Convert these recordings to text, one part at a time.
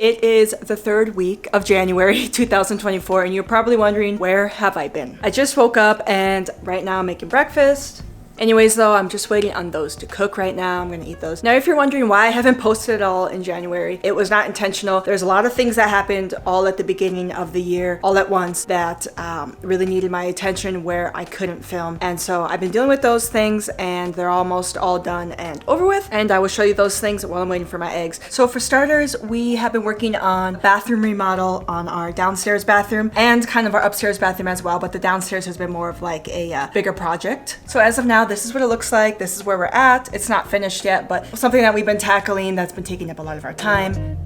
It is the third week of January 2024, and you're probably wondering, where have I been? I just woke up and right now I'm making breakfast. Anyways though, I'm just waiting on those to cook right now. I'm gonna eat those. Now if you're wondering why I haven't posted at all in January, it was not intentional. There's a lot of things that happened all at the beginning of the year, all at once, that really needed my attention where I couldn't film. And so I've been dealing with those things and they're almost all done and over with. And I will show you those things while I'm waiting for my eggs. So for starters, we have been working on bathroom remodel on our downstairs bathroom and kind of our upstairs bathroom as well. But the downstairs has been more of like a bigger project. So as of now, this is what it looks like. This is where we're at. It's not finished yet, but something that we've been tackling that's been taking up a lot of our time.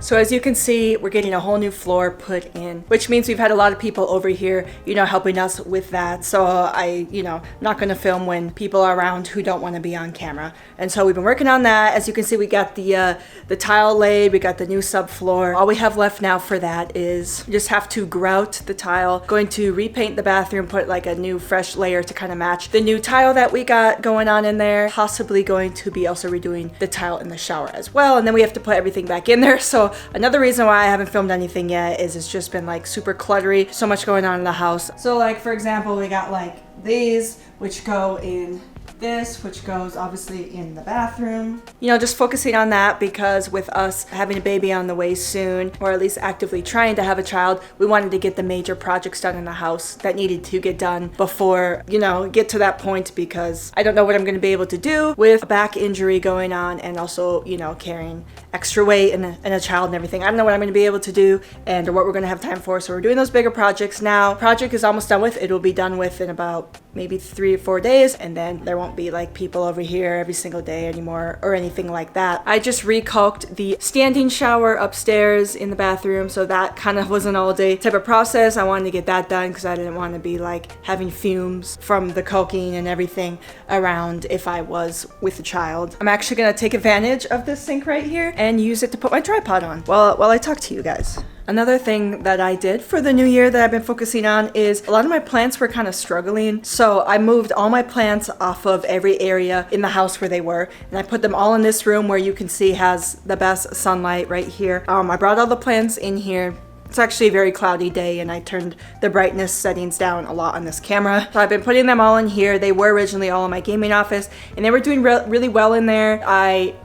So as you can see, we're getting a whole new floor put in, which means we've had a lot of people over here, helping us with that. So I'm not gonna film when people are around who don't wanna be on camera. And so we've been working on that. As you can see, we got the tile laid, we got the new subfloor. All we have left now for that is we just have to grout the tile, going to repaint the bathroom, put like a new fresh layer to kind of match the new tile that we got going on in there. Possibly going to be also redoing the tile in the shower as well. And then we have to put everything back in there. So another reason why I haven't filmed anything yet is it's just been like super cluttery, so much going on in the house. So like for example, we got like these which go in this, which goes obviously in the bathroom. Just focusing on that because with us having a baby on the way soon, or at least actively trying to have a child, we wanted to get the major projects done in the house that needed to get done before, get to that point, because I don't know what I'm going to be able to do with a back injury going on and also, carrying extra weight and a child and everything. I don't know what I'm going to be able to do and or what we're going to have time for. So we're doing those bigger projects now. Project is almost done with. It'll be done with in about maybe 3 or 4 days, and then there won't be like people over here every single day anymore or anything like that. I just recalked the standing shower upstairs in the bathroom, so that kind of was an all day type of process. I wanted to get that done because I didn't want to be like having fumes from the caulking and everything around if I was with a child. I'm actually going to take advantage of this sink right here and use it to put my tripod on while I talk to you guys. Another thing that I did for the new year that I've been focusing on is a lot of my plants were kind of struggling. So I moved all my plants off of every area in the house where they were, and I put them all in this room where you can see has the best sunlight right here. I brought all the plants in here. It's actually a very cloudy day and I turned the brightness settings down a lot on this camera. So I've been putting them all in here. They were originally all in my gaming office and they were doing really well in there. I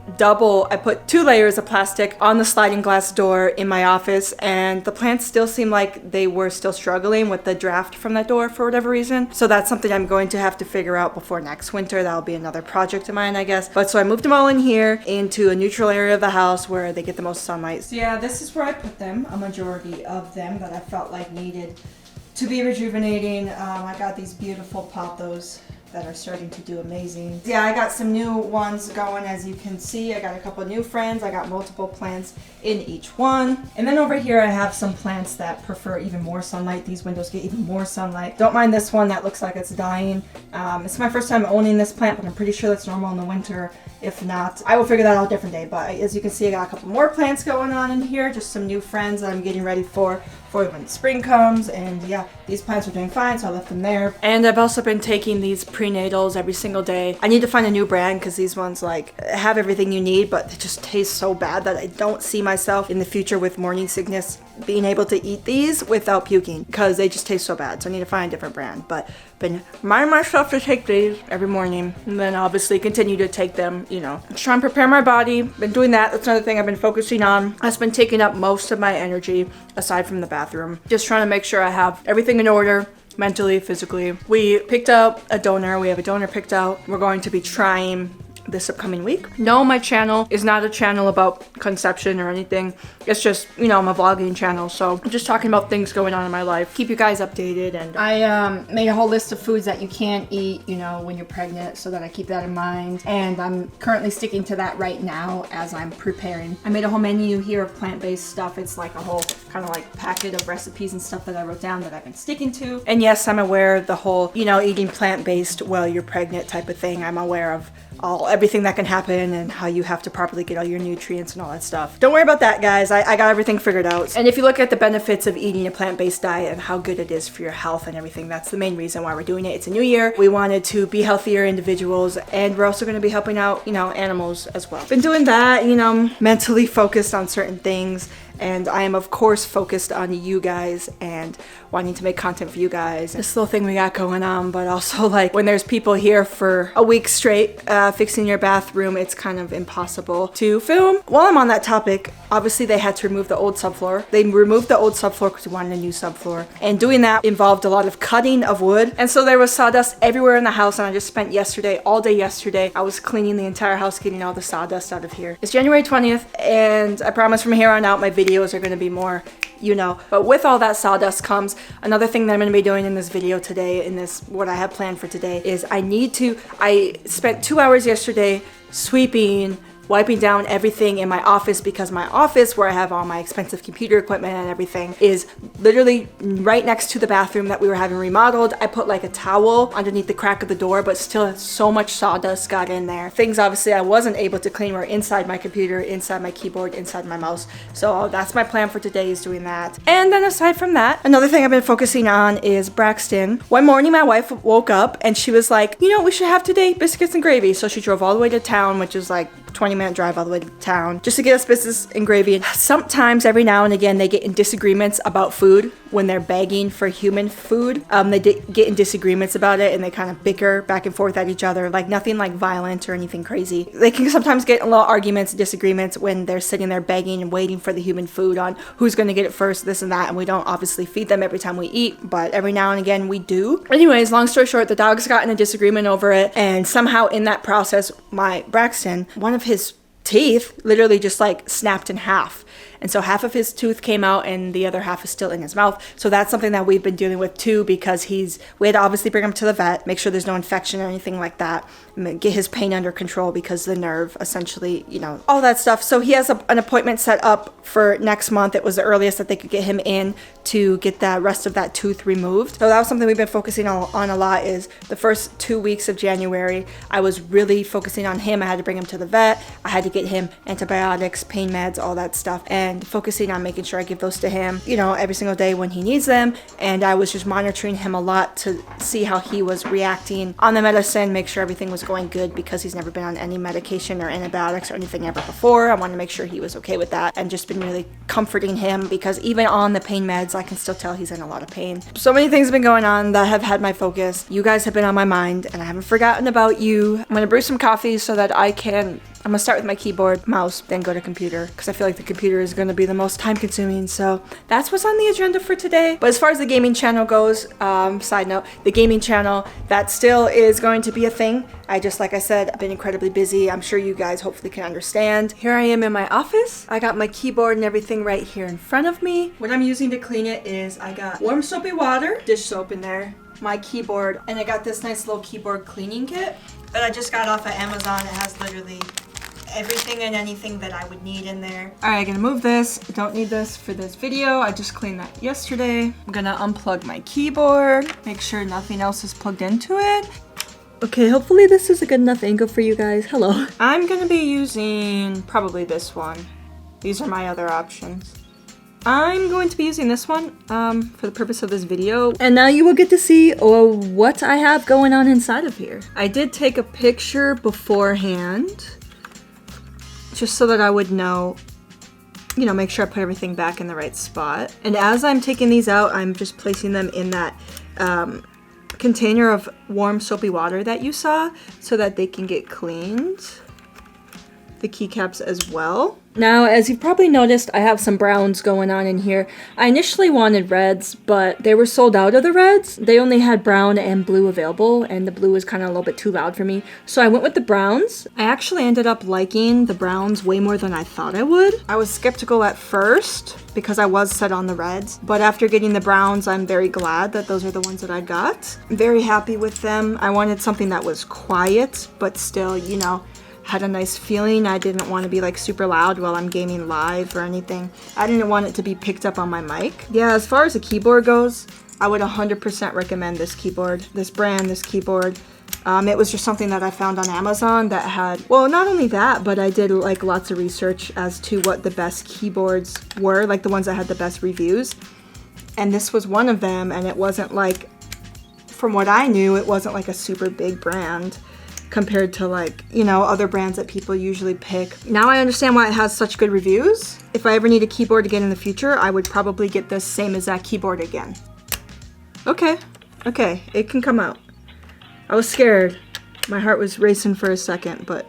put 2 layers of plastic on the sliding glass door in my office, and the plants still seem like they were still struggling with the draft from that door for whatever reason. So that's something I'm going to have to figure out before next winter. That'll be another project of mine, I guess. But so I moved them all in here into a neutral area of the house where they get the most sunlight. So yeah, this is where I put them, a majority of them that I felt like needed to be rejuvenating. I got these beautiful pothos that are starting to do amazing. Yeah, I got some new ones going. As you can see, I got a couple new friends. I got multiple plants in each one. And then over here I have some plants that prefer even more sunlight. These windows get even more sunlight. Don't mind this one that looks like it's dying. It's my first time owning this plant, but I'm pretty sure that's normal in the winter. If not, I will figure that out a different day. But as you can see, I got a couple more plants going on in here. Just some new friends that I'm getting ready for when spring comes. And yeah, these plants are doing fine, so I left them there. And I've also been taking these prenatals every single day. I need to find a new brand because these ones like have everything you need, but they just taste so bad that I don't see myself in the future with morning sickness being able to eat these without puking because they just taste so bad. So I need to find a different brand. But been reminding myself to take these every morning, and then obviously continue to take them, try and prepare my body. Been doing that. That's another thing I've been focusing on. That's been taking up most of my energy aside from the bathroom. Just trying to make sure I have everything in order, mentally, physically. We picked out a donor. We have a donor picked out. We're going to be trying this upcoming week. No, my channel is not a channel about conception or anything. It's just, I'm a vlogging channel, so I'm just talking about things going on in my life. Keep you guys updated. And I made a whole list of foods that you can't eat, when you're pregnant, so that I keep that in mind. And I'm currently sticking to that right now as I'm preparing. I made a whole menu here of plant-based stuff. It's like a whole kind of like packet of recipes and stuff that I wrote down that I've been sticking to. And yes, I'm aware of the whole, you know, eating plant-based while you're pregnant type of thing. I'm aware of everything that can happen and how you have to properly get all your nutrients and all that stuff. Don't worry about that, guys. I got everything figured out. And if you look at the benefits of eating a plant-based diet and how good it is for your health and everything, that's the main reason why we're doing it. It's a new year. We wanted to be healthier individuals, and we're also going to be helping out, you know, animals as well. Been doing that, you know, mentally focused on certain things. And I am, of course, focused on you guys and wanting to make content for you guys. This little thing we got going on, but also like when there's people here for a week straight fixing your bathroom, it's kind of impossible to film. While I'm on that topic, obviously they had to remove the old subfloor. They removed the old subfloor because we wanted a new subfloor. And doing that involved a lot of cutting of wood. And so there was sawdust everywhere in the house, and I just spent all day yesterday, I was cleaning the entire house, getting all the sawdust out of here. It's January 20th, and I promise from here on out my videos are going to be more, you know, but with all that sawdust comes another thing that I'm going to be doing in this video today, what I have planned for today is I spent 2 hours yesterday sweeping, wiping down everything in my office, because my office, where I have all my expensive computer equipment and everything, is literally right next to the bathroom that we were having remodeled. I put like a towel underneath the crack of the door, but still so much sawdust got in there. Things obviously I wasn't able to clean were inside my computer, inside my keyboard, inside my mouse. So that's my plan for today, is doing that. And then aside from that, another thing I've been focusing on is Braxton. One morning my wife woke up and she was like, you know what we should have today? Biscuits and gravy. So she drove all the way to town, which is like 20-minute drive all the way to town, just to get us biscuits and gravy. And sometimes, every now and again, they get in disagreements about food when they're begging for human food. They get in disagreements about it, and they kind of bicker back and forth at each other, like nothing like violent or anything crazy. They can sometimes get in little arguments, disagreements when they're sitting there begging and waiting for the human food on who's going to get it first, this and that. And we don't obviously feed them every time we eat, but every now and again we do. Anyways, long story short, the dogs got in a disagreement over it, and somehow in that process, my Braxton, one of his teeth literally just like snapped in half. And so half of his tooth came out and the other half is still in his mouth. So that's something that we've been dealing with too, because we had to obviously bring him to the vet, make sure there's no infection or anything like that, get his pain under control because the nerve, essentially, you know, all that stuff. So he has an appointment set up for next month. It was the earliest that they could get him in to get the rest of that tooth removed. So that was something we've been focusing on a lot, is the first 2 weeks of January, I was really focusing on him. I had to bring him to the vet. I had to get him antibiotics, pain meds, all that stuff, and focusing on making sure I give those to him, you know, every single day when he needs them. And I was just monitoring him a lot to see how he was reacting on the medicine, make sure everything was going good, because he's never been on any medication or antibiotics or anything ever before. I wanted to make sure he was okay with that, and just been really comforting him, because even on the pain meds, I can still tell he's in a lot of pain. So many things have been going on that have had my focus. You guys have been on my mind, and I haven't forgotten about you. I'm gonna brew some coffee so that I'm gonna start with my keyboard, mouse, then go to computer, because I feel like the computer is gonna be the most time consuming. So that's what's on the agenda for today. But as far as the gaming channel goes, side note, the gaming channel, that still is going to be a thing. Like I said, I've been incredibly busy. I'm sure you guys hopefully can understand. Here I am in my office. I got my keyboard and everything right here in front of me. What I'm using to clean it is I got warm soapy water, dish soap in there, my keyboard, and I got this nice little keyboard cleaning kit that I just got off of Amazon. It has literally everything and anything that I would need in there. All right, gonna move this. I don't need this for this video. I just cleaned that yesterday. I'm gonna unplug my keyboard, make sure nothing else is plugged into it. Okay, hopefully this is a good enough angle for you guys. Hello. I'm gonna be using probably this one. These are my other options. I'm going to be using this one for the purpose of this video. And now you will get to see what I have going on inside of here. I did take a picture beforehand, just so that I would know, you know, make sure I put everything back in the right spot. And as I'm taking these out, I'm just placing them in that container of warm soapy water that you saw, so that they can get cleaned. The keycaps as well. Now, as you've probably noticed, I have some browns going on in here. I initially wanted reds, but they were sold out of the reds. They only had brown and blue available, and the blue was kind of a little bit too loud for me. So I went with the browns. I actually ended up liking the browns way more than I thought I would. I was skeptical at first because I was set on the reds, but after getting the browns, I'm very glad that those are the ones that I got. I'm very happy with them. I wanted something that was quiet, but still, you know, had a nice feeling. I didn't want to be like super loud while I'm gaming live or anything. I didn't want it to be picked up on my mic. Yeah, as far as the keyboard goes, I would 100% recommend this keyboard, this brand, this keyboard. It was just something that I found on Amazon that had, well, not only that, but I did like lots of research as to what the best keyboards were, like the ones that had the best reviews. And this was one of them, and it wasn't like, from what I knew, it wasn't like a super big brand compared to like, you know, other brands that people usually pick. Now I understand why it has such good reviews. If I ever need a keyboard again in the future, I would probably get this same exact keyboard again. Okay, it can come out. I was scared. My heart was racing for a second, but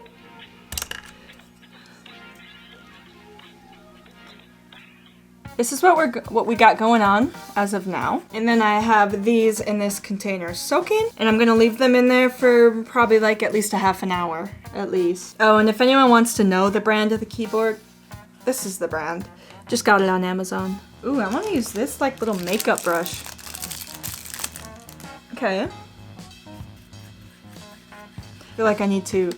this is what we got going on as of now. And then I have these in this container soaking, and I'm gonna leave them in there for probably like at least a half an hour, at least. Oh, and if anyone wants to know the brand of the keyboard, this is the brand. Just got it on Amazon. Ooh, I wanna use this like little makeup brush. Okay. I feel like I need to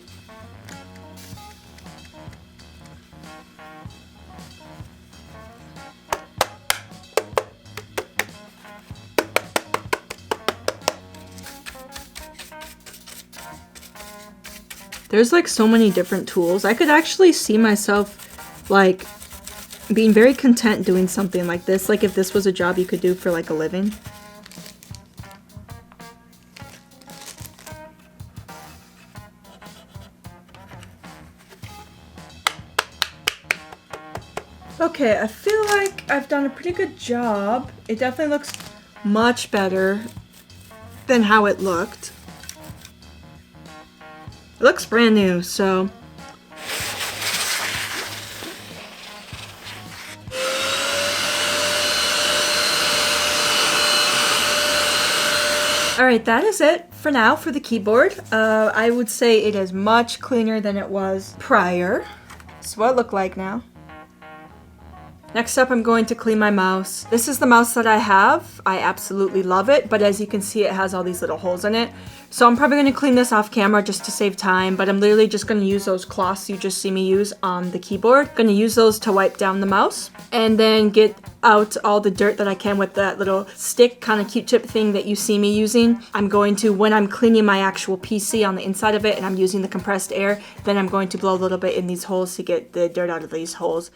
there's like so many different tools. I could actually see myself like being very content doing something like this, like if this was a job you could do for like a living. Okay, I feel like I've done a pretty good job. It definitely looks much better than how it looked. It looks brand new, so. Alright, that is it for now for the keyboard. I would say it is much cleaner than it was prior. So what it looked like now. Next up, I'm going to clean my mouse. This is the mouse that I have. I absolutely love it, but as you can see, it has all these little holes in it. So I'm probably going to clean this off camera just to save time, but I'm literally just going to use those cloths you just see me use on the keyboard. Going to use those to wipe down the mouse and then get out all the dirt that I can with that little stick kind of Q-tip thing that you see me using. I'm going to, when I'm cleaning my actual PC on the inside of it and I'm using the compressed air, then I'm going to blow a little bit in these holes to get the dirt out of these holes.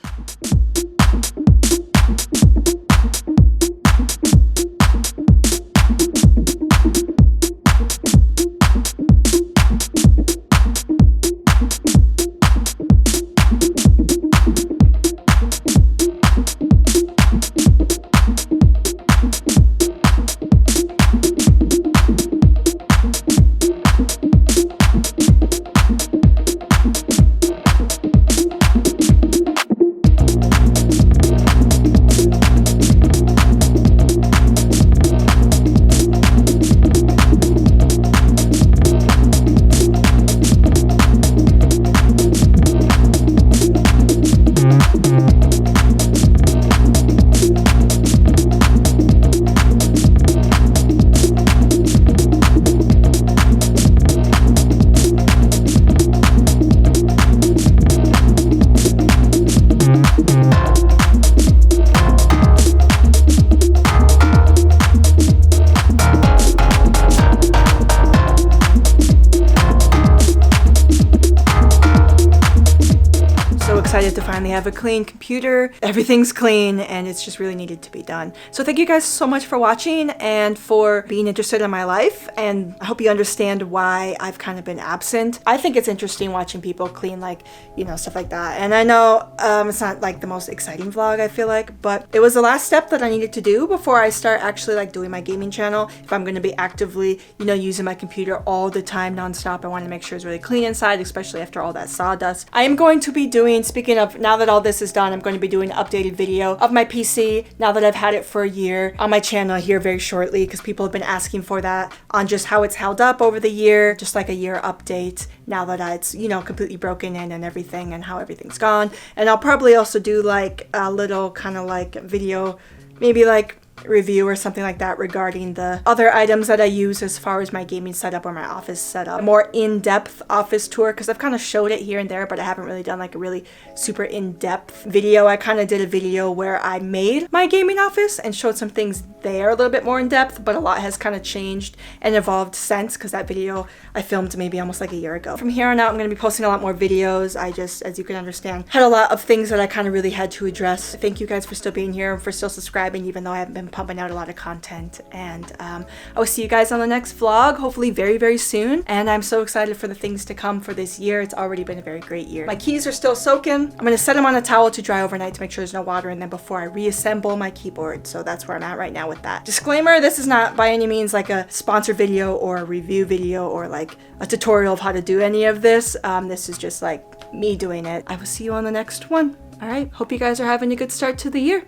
Excited to finally have a clean computer. Everything's clean and it's just really needed to be done. So thank you guys so much for watching and for being interested in my life, and I hope you understand why I've kind of been absent. I think it's interesting watching people clean, like, you know, stuff like that. And I know it's not like the most exciting vlog, I feel like, but it was the last step that I needed to do before I start actually like doing my gaming channel. If I'm going to be actively, you know, using my computer all the time nonstop, I want to make sure it's really clean inside, especially after all that sawdust. I am going to be doing, speaking of, now that all this is done, I'm going to be doing an updated video of my PC now that I've had it for a year on my channel here very shortly, because people have been asking for that on just how it's held up over the year, just like a year update now that it's, you know, completely broken in and everything and how everything's gone. And I'll probably also do like a little kind of like video, maybe like review or something like that regarding the other items that I use as far as my gaming setup or my office setup. A more in-depth office tour, because I've kind of showed it here and there, but I haven't really done like a really super in-depth video. I kind of did a video where I made my gaming office and showed some things there a little bit more in depth, but a lot has kind of changed and evolved since, because that video I filmed maybe almost like a year ago. From here on out, I'm going to be posting a lot more videos. I just, as you can understand, had a lot of things that I kind of really had to address. Thank you guys for still being here and for still subscribing, even though I haven't been pumping out a lot of content. And I will see you guys on the next vlog, hopefully very, very soon. And I'm so excited for the things to come for this year. It's already been a very great year. My keys are still soaking. I'm going to set them on a towel to dry overnight to make sure there's no water in them before I reassemble my keyboard. So that's where I'm at right now with that. Disclaimer, this is not by any means like a sponsored video or a review video or like a tutorial of how to do any of this. This is just like me doing it. I will see you on the next one. All right. Hope you guys are having a good start to the year.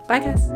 Bye, guys.